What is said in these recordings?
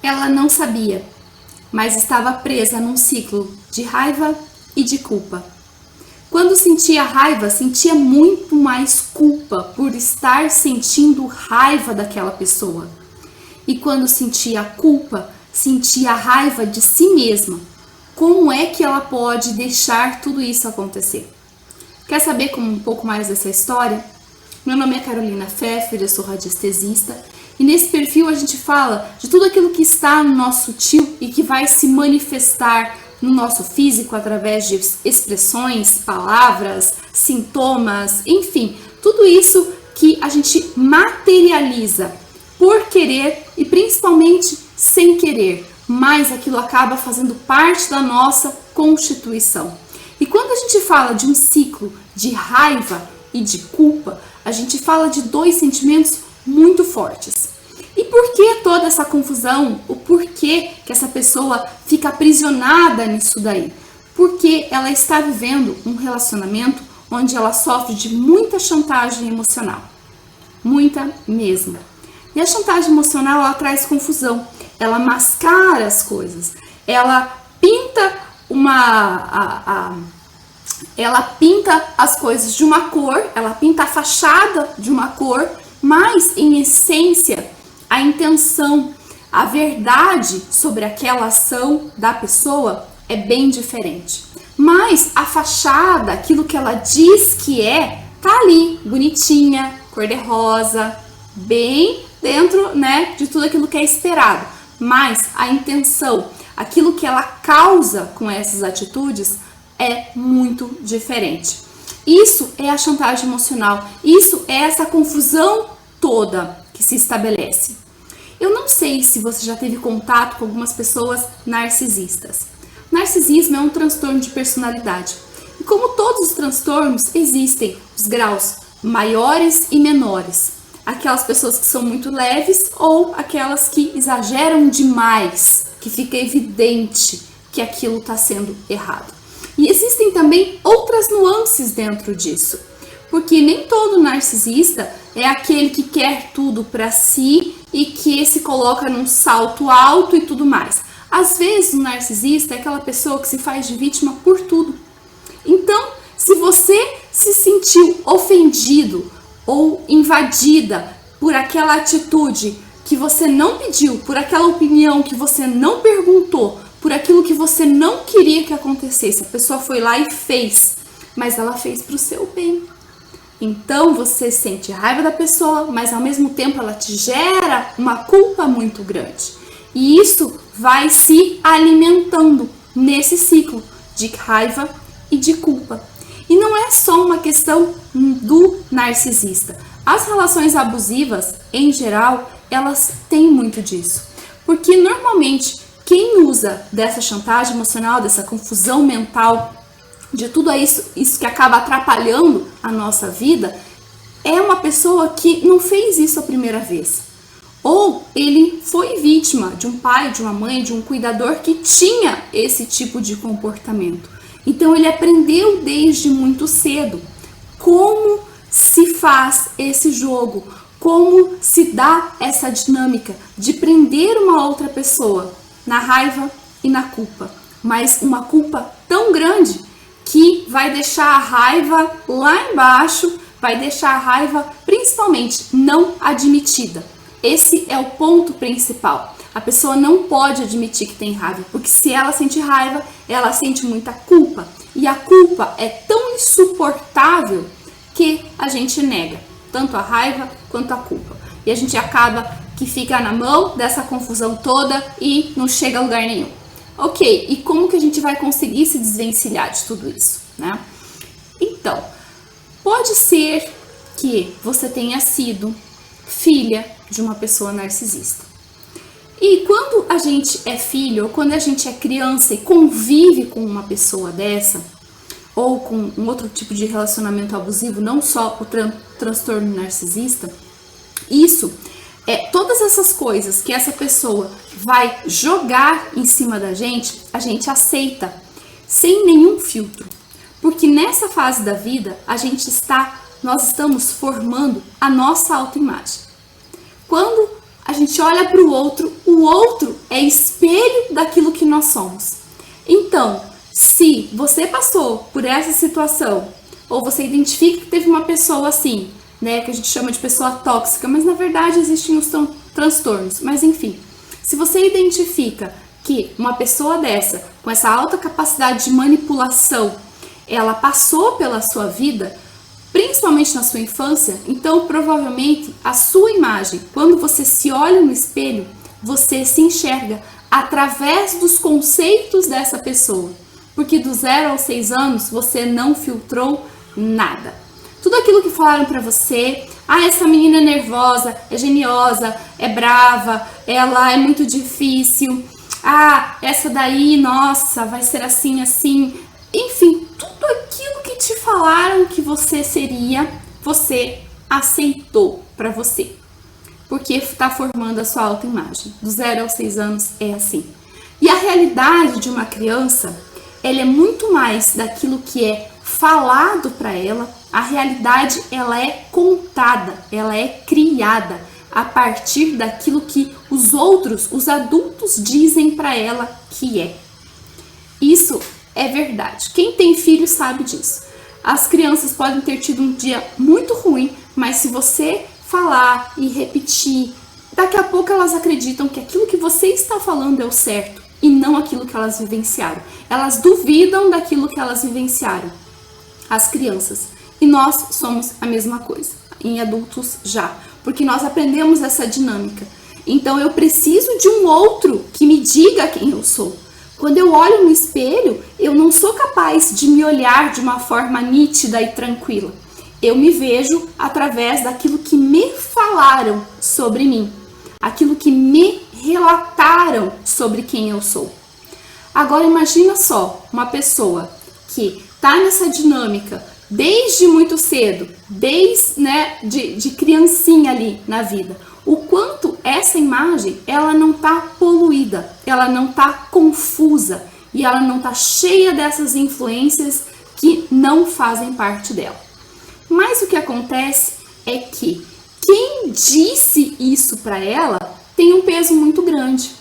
Ela não sabia, mas estava presa num ciclo de raiva e de culpa. Quando sentia raiva, sentia muito mais culpa por estar sentindo raiva daquela pessoa. E quando sentia culpa, sentia raiva de si mesma. Como é que ela pode deixar tudo isso acontecer? Quer saber um pouco mais dessa história? Meu nome é Carolina Pfeffer, eu sou radiestesista. E nesse perfil a gente fala de tudo aquilo que está no nosso sutil e que vai se manifestar no nosso físico através de expressões, palavras, sintomas, enfim, tudo isso que a gente materializa por querer e principalmente sem querer, mas aquilo acaba fazendo parte da nossa constituição. E quando a gente fala de um ciclo de raiva e de culpa, a gente fala de dois sentimentos muito fortes. E por que toda essa confusão? O porquê que essa pessoa fica aprisionada nisso daí? Porque ela está vivendo um relacionamento onde ela sofre de muita chantagem emocional. Muita mesmo. E a chantagem emocional, ela traz confusão. Ela mascara as coisas. Ela pinta ela pinta as coisas de uma cor, ela pinta a fachada de uma cor, mas em essência, a intenção, a verdade sobre aquela ação da pessoa é bem diferente. Mas a fachada, aquilo que ela diz que tá ali, bonitinha, cor-de-rosa, bem dentro, de tudo aquilo que é esperado. Mas a intenção, aquilo que ela causa com essas atitudes é muito diferente. Isso é a chantagem emocional, isso é essa confusão toda que se estabelece. Eu não sei se você já teve contato com algumas pessoas narcisistas. Narcisismo é um transtorno de personalidade. E como todos os transtornos, existem os graus maiores e menores. Aquelas pessoas que são muito leves ou aquelas que exageram demais, que fica evidente que aquilo está sendo errado. E existem também outras nuances dentro disso. Porque nem todo narcisista é aquele que quer tudo para si e que se coloca num salto alto e tudo mais. Às vezes o narcisista é aquela pessoa que se faz de vítima por tudo. Então, se você se sentiu ofendido ou invadida por aquela atitude que você não pediu, por aquela opinião que você não perguntou, por aquilo que você não queria que acontecesse, a pessoa foi lá e fez, mas ela fez para o seu bem. Então você sente raiva da pessoa, mas ao mesmo tempo ela te gera uma culpa muito grande. E isso vai se alimentando nesse ciclo de raiva e de culpa. E não é só uma questão do narcisista. As relações abusivas, em geral, elas têm muito disso. Porque normalmente quem usa dessa chantagem emocional, dessa confusão mental, de tudo isso que acaba atrapalhando a nossa vida, é uma pessoa que não fez isso a primeira vez. Ou ele foi vítima de um pai, de uma mãe, de um cuidador que tinha esse tipo de comportamento. Então ele aprendeu desde muito cedo como se faz esse jogo, como se dá essa dinâmica de prender uma outra pessoa na raiva e na culpa. Mas uma culpa tão grande que vai deixar a raiva lá embaixo, vai deixar a raiva principalmente não admitida. Esse é o ponto principal. A pessoa não pode admitir que tem raiva, porque se ela sente raiva, ela sente muita culpa. E a culpa é tão insuportável que a gente nega tanto a raiva quanto a culpa. E a gente acaba que fica na mão dessa confusão toda e não chega a lugar nenhum. Ok, e como que a gente vai conseguir se desvencilhar de tudo isso, né? Então, pode ser que você tenha sido filha de uma pessoa narcisista. E quando a gente é filho, ou quando a gente é criança e convive com uma pessoa dessa, ou com um outro tipo de relacionamento abusivo, não só o transtorno narcisista, todas essas coisas que essa pessoa vai jogar em cima da gente, a gente aceita sem nenhum filtro. Porque nessa fase da vida, nós estamos formando a nossa autoimagem. Quando a gente olha para o outro é espelho daquilo que nós somos. Então, se você passou por essa situação, ou você identifica que teve uma pessoa assim, né, que a gente chama de pessoa tóxica, mas na verdade existem os transtornos, mas enfim, se você identifica que uma pessoa dessa, com essa alta capacidade de manipulação, ela passou pela sua vida, principalmente na sua infância, então provavelmente a sua imagem, quando você se olha no espelho, você se enxerga através dos conceitos dessa pessoa, porque do 0 aos 6 anos você não filtrou nada. Tudo aquilo que falaram pra você, essa menina é nervosa, é geniosa, é brava, ela é muito difícil, essa daí, nossa, vai ser assim, assim, enfim, tudo aquilo que te falaram que você seria, você aceitou pra você, porque está formando a sua autoimagem. Do 0 aos 6 anos é assim. E a realidade de uma criança, ela é muito mais daquilo que é falado para ela. A realidade, ela é contada, ela é criada a partir daquilo que os outros, os adultos, dizem para ela que é. Isso é verdade. Quem tem filho sabe disso. As crianças podem ter tido um dia muito ruim, mas se você falar e repetir, daqui a pouco elas acreditam que aquilo que você está falando é o certo e não aquilo que elas vivenciaram. Elas duvidam daquilo que elas vivenciaram, as crianças. E nós somos a mesma coisa, em adultos já, porque nós aprendemos essa dinâmica. Então eu preciso de um outro que me diga quem eu sou. Quando eu olho no espelho, eu não sou capaz de me olhar de uma forma nítida e tranquila. Eu me vejo através daquilo que me falaram sobre mim, aquilo que me relataram sobre quem eu sou. Agora imagina só, uma pessoa que está nessa dinâmica desde muito cedo, de criancinha ali na vida, o quanto essa imagem, ela não está poluída, ela não está confusa e ela não está cheia dessas influências que não fazem parte dela. Mas o que acontece é que quem disse isso para ela tem um peso muito grande.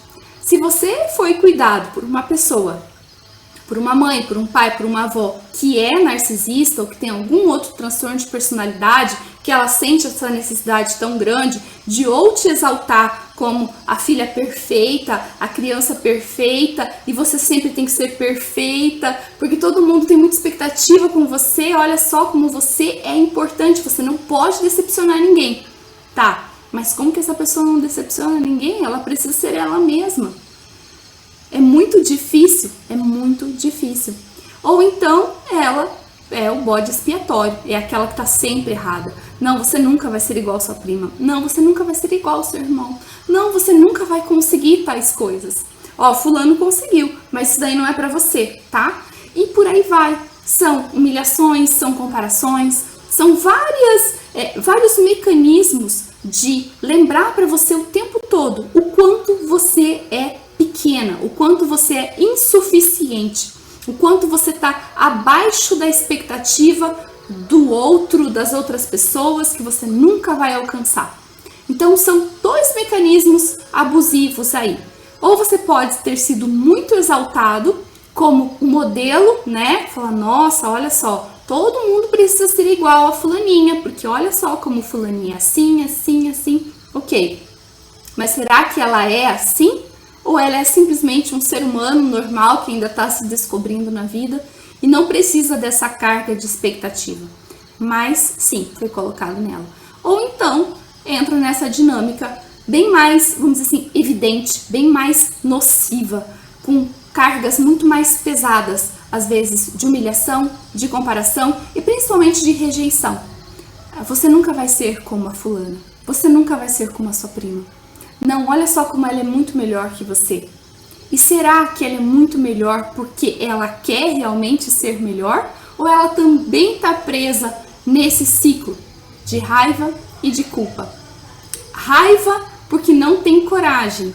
Se você foi cuidado por uma pessoa, por uma mãe, por um pai, por uma avó que é narcisista ou que tem algum outro transtorno de personalidade, que ela sente essa necessidade tão grande de ou te exaltar como a filha perfeita, a criança perfeita, e você sempre tem que ser perfeita, porque todo mundo tem muita expectativa com você, olha só como você é importante, você não pode decepcionar ninguém. Tá, mas como que essa pessoa não decepciona ninguém? Ela precisa ser ela mesma. É muito difícil, é muito difícil. Ou então ela é o bode expiatório, é aquela que está sempre errada. Não, você nunca vai ser igual a sua prima. Não, você nunca vai ser igual ao seu irmão. Não, você nunca vai conseguir tais coisas. Ó, fulano conseguiu, mas isso daí não é pra você, tá? E por aí vai. São humilhações, são comparações, são vários mecanismos de lembrar para você o tempo todo o quanto você é pequena, o quanto você é insuficiente, o quanto você está abaixo da expectativa do outro, das outras pessoas, que você nunca vai alcançar. Então são dois mecanismos abusivos aí. Ou você pode ter sido muito exaltado como um modelo, né? Falar, nossa, olha só, todo mundo precisa ser igual a fulaninha, porque olha só como fulaninha é assim, assim, assim. Ok, mas será que ela é assim? Ou ela é simplesmente um ser humano normal que ainda está se descobrindo na vida e não precisa dessa carga de expectativa? Mas sim, foi colocado nela. Ou então entra nessa dinâmica bem mais, vamos dizer assim, evidente, bem mais nociva, com cargas muito mais pesadas, às vezes de humilhação, de comparação e principalmente de rejeição. Você nunca vai ser como a fulana, você nunca vai ser como a sua prima. Não, olha só como ela é muito melhor que você. E será que ela é muito melhor porque ela quer realmente ser melhor? Ou ela também está presa nesse ciclo de raiva e de culpa? Raiva porque não tem coragem,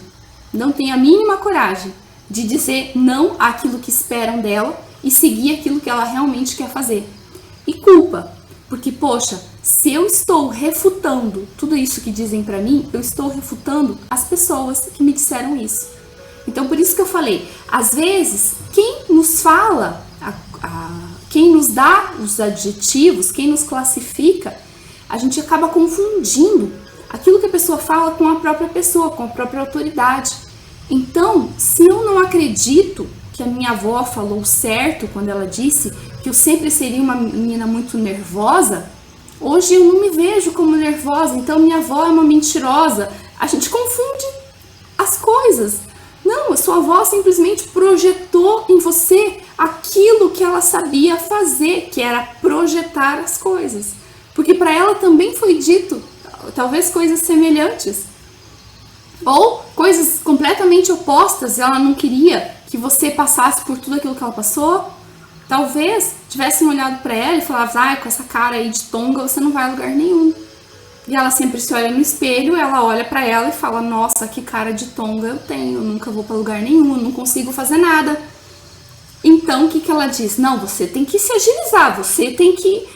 não tem a mínima coragem de dizer não àquilo que esperam dela e seguir aquilo que ela realmente quer fazer. E culpa, porque, poxa, Se eu estou refutando tudo isso que dizem pra mim, eu estou refutando as pessoas que me disseram isso. Então, por isso que eu falei, às vezes, quem nos fala, quem nos dá os adjetivos, quem nos classifica, a gente acaba confundindo aquilo que a pessoa fala com a própria pessoa, com a própria autoridade. Então, se eu não acredito que a minha avó falou certo quando ela disse que eu sempre seria uma menina muito nervosa, hoje eu não me vejo como nervosa, então minha avó é uma mentirosa. A gente confunde as coisas. Não, a sua avó simplesmente projetou em você aquilo que ela sabia fazer, que era projetar as coisas. Porque para ela também foi dito, talvez coisas semelhantes. Ou coisas completamente opostas, ela não queria que você passasse por tudo aquilo que ela passou. Talvez tivessem olhado para ela e falado, com essa cara aí de tonga você não vai a lugar nenhum. E ela sempre se olha no espelho, ela olha pra ela e fala, nossa, que cara de tonga eu tenho, eu nunca vou pra lugar nenhum, eu não consigo fazer nada. Então, o que ela diz? Não, você tem que se agilizar, você tem que,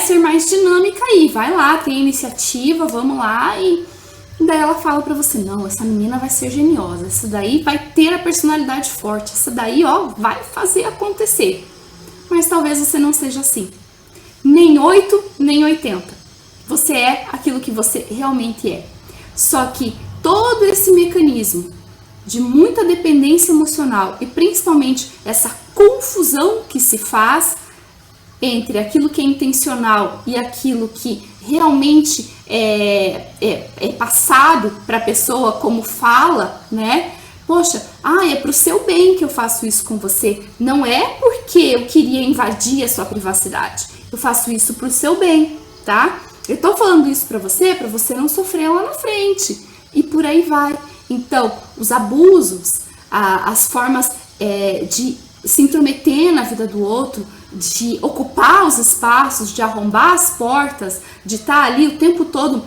ser mais dinâmica aí, vai lá, tem iniciativa, vamos lá. E daí ela fala pra você, não, essa menina vai ser geniosa, essa daí vai ter a personalidade forte, essa daí, vai fazer acontecer. Mas talvez você não seja assim. Nem 8, nem 80. Você é aquilo que você realmente é. Só que todo esse mecanismo de muita dependência emocional e principalmente essa confusão que se faz entre aquilo que é intencional e aquilo que realmente é passado para a pessoa como fala, né? Poxa, é pro seu bem que eu faço isso com você. Não é porque eu queria invadir a sua privacidade. Eu faço isso pro seu bem, tá? Eu tô falando isso pra você não sofrer lá na frente. E por aí vai. Então, os abusos, as formas de se intrometer na vida do outro, de ocupar os espaços, de arrombar as portas, de estar ali o tempo todo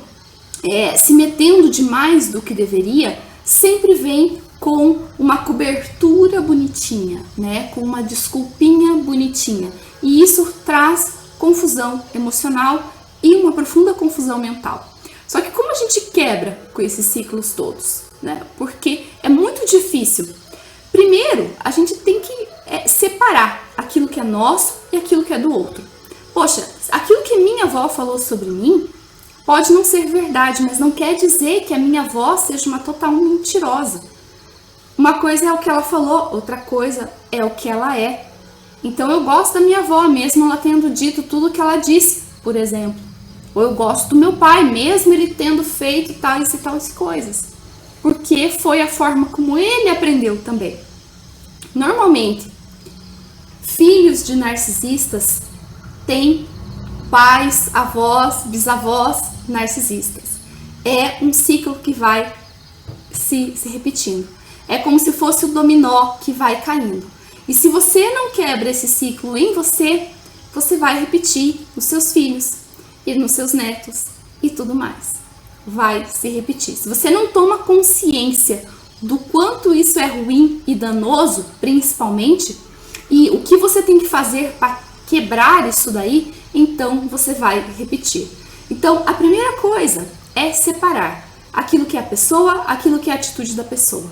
se metendo demais do que deveria, sempre vem com uma cobertura bonitinha, né? Com uma desculpinha bonitinha. E isso traz confusão emocional e uma profunda confusão mental. Só que como a gente quebra com esses ciclos todos, né? Porque é muito difícil. Primeiro, a gente tem que separar aquilo que é nosso e aquilo que é do outro. Poxa, aquilo que minha avó falou sobre mim pode não ser verdade, mas não quer dizer que a minha avó seja uma total mentirosa. Uma coisa é o que ela falou, outra coisa é o que ela é. Então eu gosto da minha avó, mesmo ela tendo dito tudo o que ela disse, por exemplo. Ou eu gosto do meu pai, mesmo ele tendo feito tais e tais coisas. Porque foi a forma como ele aprendeu também. Normalmente, filhos de narcisistas têm pais, avós, bisavós narcisistas. É um ciclo que vai se repetindo. É como se fosse o dominó que vai caindo. E se você não quebra esse ciclo em você, você vai repetir nos seus filhos e nos seus netos e tudo mais. Vai se repetir. Se você não toma consciência do quanto isso é ruim e danoso, principalmente, e o que você tem que fazer para quebrar isso daí, então você vai repetir. Então, a primeira coisa é separar aquilo que é a pessoa, aquilo que é a atitude da pessoa.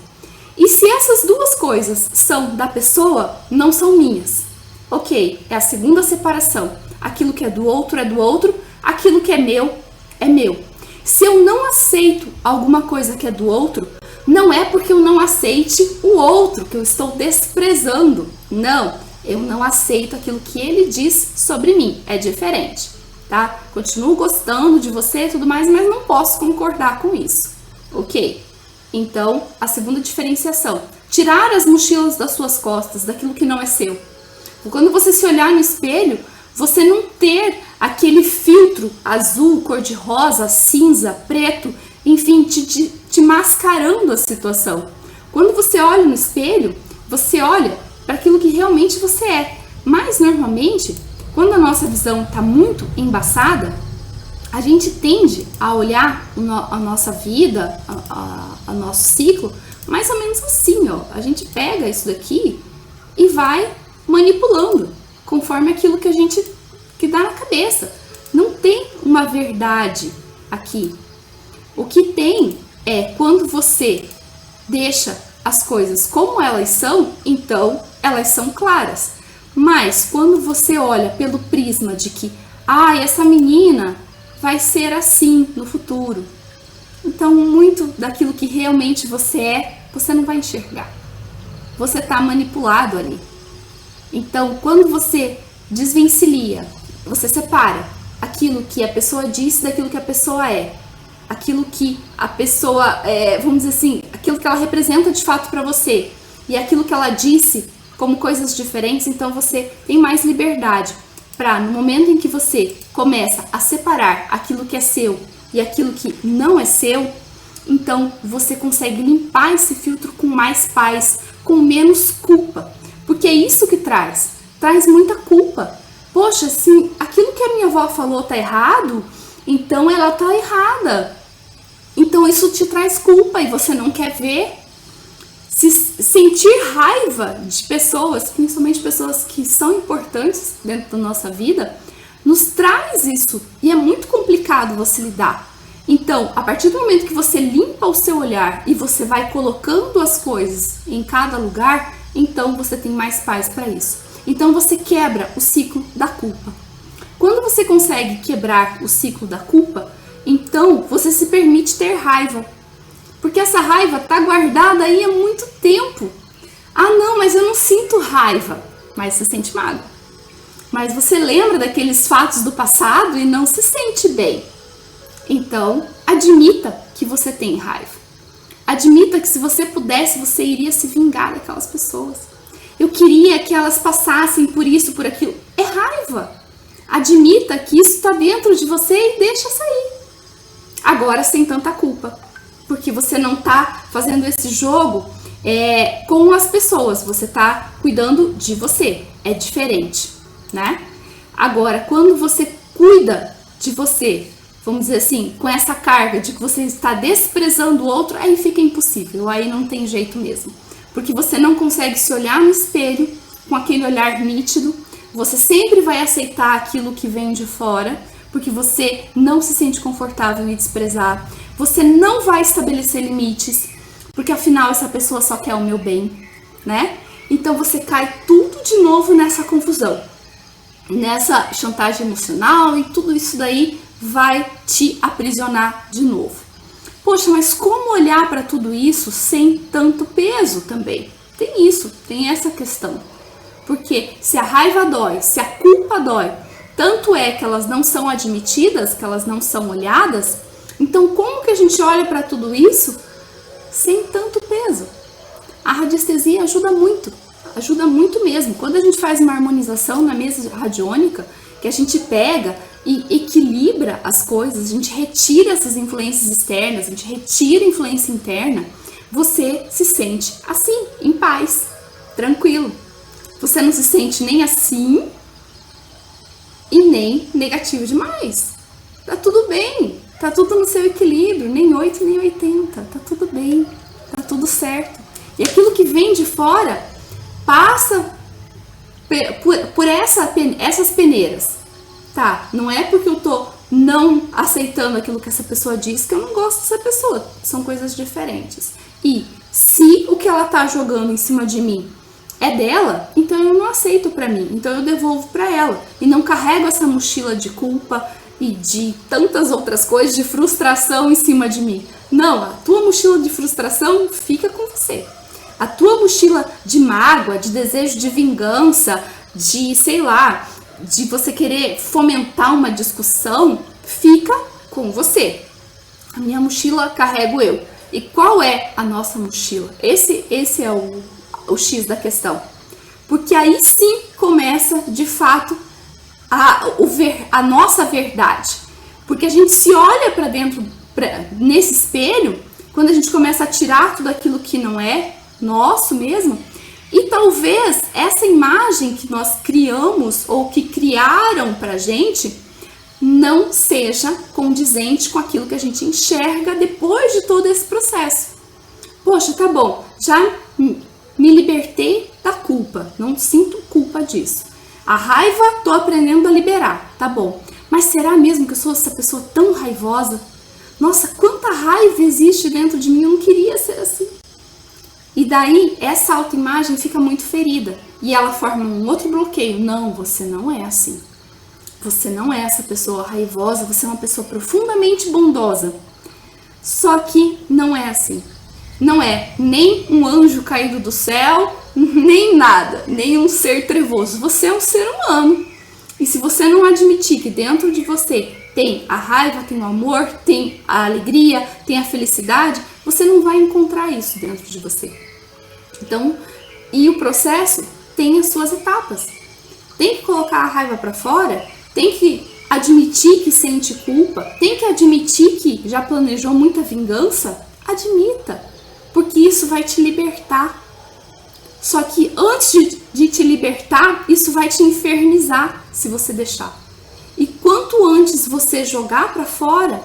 E se essas duas coisas são da pessoa, não são minhas. Ok, é a segunda separação. Aquilo que é do outro, aquilo que é meu, é meu. Se eu não aceito alguma coisa que é do outro, não é porque eu não aceite o outro, que eu estou desprezando. Não, eu não aceito aquilo que ele diz sobre mim. É diferente, tá? Continuo gostando de você e tudo mais, mas não posso concordar com isso. Ok? Então, a segunda diferenciação. Tirar as mochilas das suas costas, daquilo que não é seu. Quando você se olhar no espelho, você não ter aquele filtro azul, cor-de-rosa, cinza, preto, enfim, te mascarando a situação. Quando você olha no espelho, você olha para aquilo que realmente você é. Mas, normalmente, quando a nossa visão está muito embaçada, a gente tende a olhar a nossa vida, a nosso ciclo, mais ou menos assim, ó. A gente pega isso daqui e vai manipulando, conforme aquilo que dá na cabeça. Não tem uma verdade aqui. O que tem é quando você deixa as coisas como elas são, então elas são claras. Mas quando você olha pelo prisma de que, essa menina vai ser assim no futuro, então muito daquilo que realmente você é, você não vai enxergar. Você está manipulado ali. Então, quando você desvencilha, você separa aquilo que a pessoa disse daquilo que a pessoa é, aquilo que a pessoa, vamos dizer assim, aquilo que ela representa de fato para você e aquilo que ela disse como coisas diferentes, então você tem mais liberdade para, no momento em que você começa a separar aquilo que é seu e aquilo que não é seu, então você consegue limpar esse filtro com mais paz, com menos culpa, porque é isso que traz muita culpa. Poxa, se aquilo que a minha avó falou tá errado, então ela tá errada. Então isso te traz culpa e você não quer ver. Sentir raiva de pessoas, principalmente pessoas que são importantes dentro da nossa vida, nos traz isso. E é muito complicado você lidar. Então, a partir do momento que você limpa o seu olhar e você vai colocando as coisas em cada lugar, então você tem mais paz para isso. Então você quebra o ciclo da culpa. Quando você consegue quebrar o ciclo da culpa, então você se permite ter raiva. Porque essa raiva está guardada aí há muito tempo. Não, mas eu não sinto raiva. Mas você sente mágoa. Mas você lembra daqueles fatos do passado e não se sente bem. Então, admita que você tem raiva. Admita que se você pudesse, você iria se vingar daquelas pessoas. Eu queria que elas passassem por isso, por aquilo. É raiva. Admita que isso está dentro de você e deixa sair. Agora sem tanta culpa. Porque você não está fazendo esse jogo com as pessoas. Você está cuidando de você. É diferente, né? Agora, quando você cuida de você, vamos dizer assim, com essa carga de que você está desprezando o outro, aí fica impossível, aí não tem jeito mesmo. Porque você não consegue se olhar no espelho com aquele olhar nítido, você sempre vai aceitar aquilo que vem de fora, porque você não se sente confortável em desprezar, você não vai estabelecer limites, porque afinal essa pessoa só quer o meu bem, né? Então você cai tudo de novo nessa confusão, nessa chantagem emocional e tudo isso daí vai te aprisionar de novo. Poxa, mas como olhar para tudo isso sem tanto peso também? Tem isso, tem essa questão. Porque se a raiva dói, se a culpa dói, tanto é que elas não são admitidas, que elas não são olhadas, então como que a gente olha para tudo isso sem tanto peso? A radiestesia ajuda muito mesmo. Quando a gente faz uma harmonização na mesa radiônica, que a gente pega e equilibra as coisas, a gente retira essas influências externas, a gente retira a influência interna, você se sente assim, em paz, tranquilo. Você não se sente nem assim e nem negativo demais. Tá tudo bem, tá tudo no seu equilíbrio, nem 8 nem 80, tá tudo bem, tá tudo certo. E aquilo que vem de fora passa por essas peneiras. Tá, não é porque eu tô não aceitando aquilo que essa pessoa diz que eu não gosto dessa pessoa. São coisas diferentes. E se o que ela tá jogando em cima de mim é dela, então eu não aceito pra mim. Então eu devolvo pra ela. E não carrego essa mochila de culpa e de tantas outras coisas, de frustração em cima de mim. Não, a tua mochila de frustração fica com você. A tua mochila de mágoa, de desejo de vingança, de, sei lá, de você querer fomentar uma discussão, fica com você. A minha mochila carrego eu. E qual é a nossa mochila? Esse é o X da questão. Porque aí sim começa, de fato, a nossa verdade. Porque a gente se olha para dentro, nesse espelho, quando a gente começa a tirar tudo aquilo que não é nosso mesmo, e talvez essa imagem que nós criamos ou que criaram pra gente não seja condizente com aquilo que a gente enxerga depois de todo esse processo. Poxa, tá bom, já me libertei da culpa, não sinto culpa disso. A raiva tô aprendendo a liberar, tá bom. Mas será mesmo que eu sou essa pessoa tão raivosa? Nossa, quanta raiva existe dentro de mim, eu não queria ser assim. E daí, essa autoimagem fica muito ferida. E ela forma um outro bloqueio. Não, você não é assim. Você não é essa pessoa raivosa, você é uma pessoa profundamente bondosa. Só que não é assim. Não é nem um anjo caído do céu, nem nada, nem um ser trevoso. Você é um ser humano. E se você não admitir que dentro de você tem a raiva, tem o amor, tem a alegria, tem a felicidade, você não vai encontrar isso dentro de você. Então, e o processo tem as suas etapas. Tem que colocar a raiva para fora, tem que admitir que sente culpa, tem que admitir que já planejou muita vingança, admita, porque isso vai te libertar. Só que antes de te libertar, isso vai te infernizar se você deixar. E quanto antes você jogar para fora,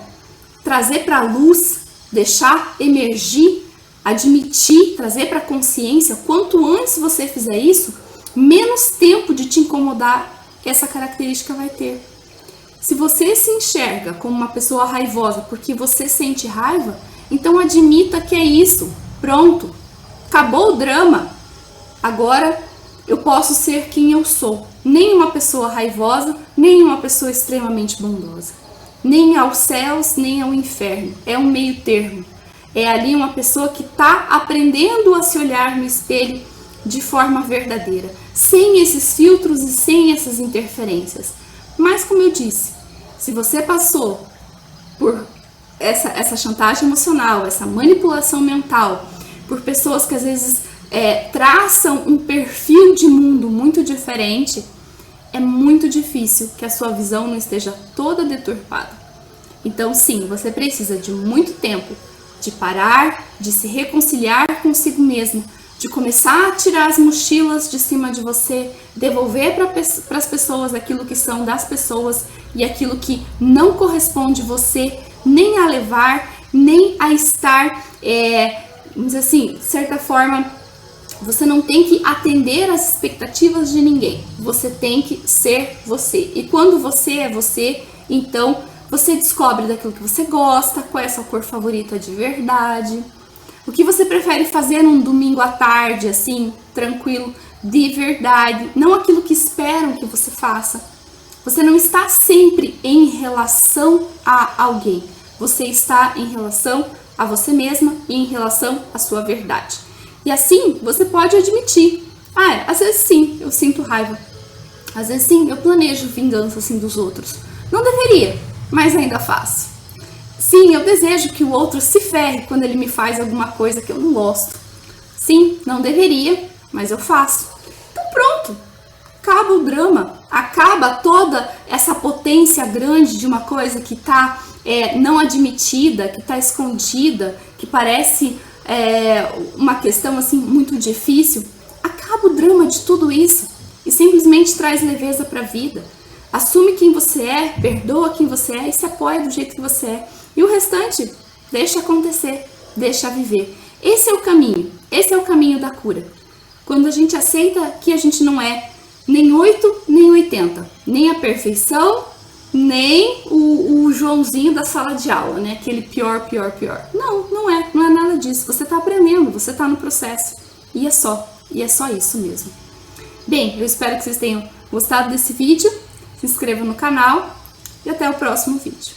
trazer para a luz, deixar emergir, admitir, trazer para a consciência, quanto antes você fizer isso, menos tempo de te incomodar essa característica vai ter. Se você se enxerga como uma pessoa raivosa porque você sente raiva, então admita que é isso. Pronto, acabou o drama. Agora eu posso ser quem eu sou. Nem uma pessoa raivosa, nem uma pessoa extremamente bondosa. Nem aos céus, nem ao inferno. É um meio termo. É ali uma pessoa que está aprendendo a se olhar no espelho de forma verdadeira. Sem esses filtros e sem essas interferências. Mas como eu disse, se você passou por essa chantagem emocional, essa manipulação mental, por pessoas que às vezes traçam um perfil de mundo muito diferente, é muito difícil que a sua visão não esteja toda deturpada. Então sim, você precisa de muito tempo de parar, de se reconciliar consigo mesmo, de começar a tirar as mochilas de cima de você, devolver para as pessoas aquilo que são das pessoas e aquilo que não corresponde você nem a levar, nem a estar, vamos dizer assim, de certa forma, você não tem que atender às expectativas de ninguém. Você tem que ser você. E quando você é você, então você descobre daquilo que você gosta, qual é a sua cor favorita de verdade, o que você prefere fazer num domingo à tarde, assim, tranquilo, de verdade, não aquilo que esperam que você faça. Você não está sempre em relação a alguém. Você está em relação a você mesma e em relação à sua verdade. E assim, você pode admitir. Às vezes sim, eu sinto raiva. Às vezes sim, eu planejo vingança assim dos outros. Não deveria, mas ainda faço. Sim, eu desejo que o outro se ferre quando ele me faz alguma coisa que eu não gosto. Sim, não deveria, mas eu faço. Então pronto, acaba o drama. Acaba toda essa potência grande de uma coisa que está não admitida, que está escondida, que parece uma questão assim muito difícil. Acaba o drama de tudo isso e simplesmente traz leveza para a vida. Assume quem você é, perdoa quem você é e se apoia do jeito que você é. E o restante, deixa acontecer, deixa viver. Esse é o caminho, esse é o caminho da cura. Quando a gente aceita que a gente não é nem 8, nem 80, nem a perfeição, nem o Joãozinho da sala de aula, né? Aquele pior. Não é nada disso. Você tá aprendendo, você tá no processo. E é só isso mesmo. Bem, eu espero que vocês tenham gostado desse vídeo. Se inscreva no canal e até o próximo vídeo.